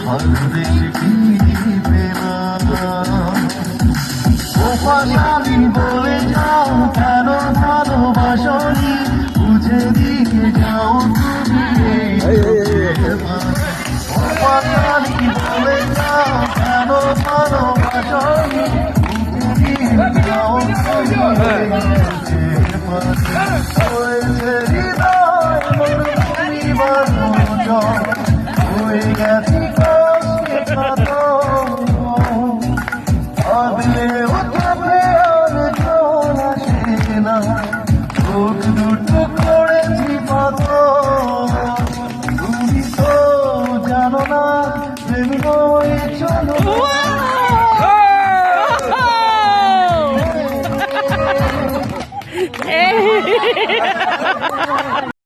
ভালোবেসে কি পেলাম ও পাশালি বলে যাও কেন ভালোবাসনি বুঝে দিয়ে যাও তুমি ও পাশালি বলে যাও কেন ভালোবাসনি বুঝে দিয়ে যাও হয়ে গেছি কষ্টে কত আদলে উঠবে আর জল আসে না চোখ দুটো করেছি কত তুমি তো জানো না প্রেম নয় চলো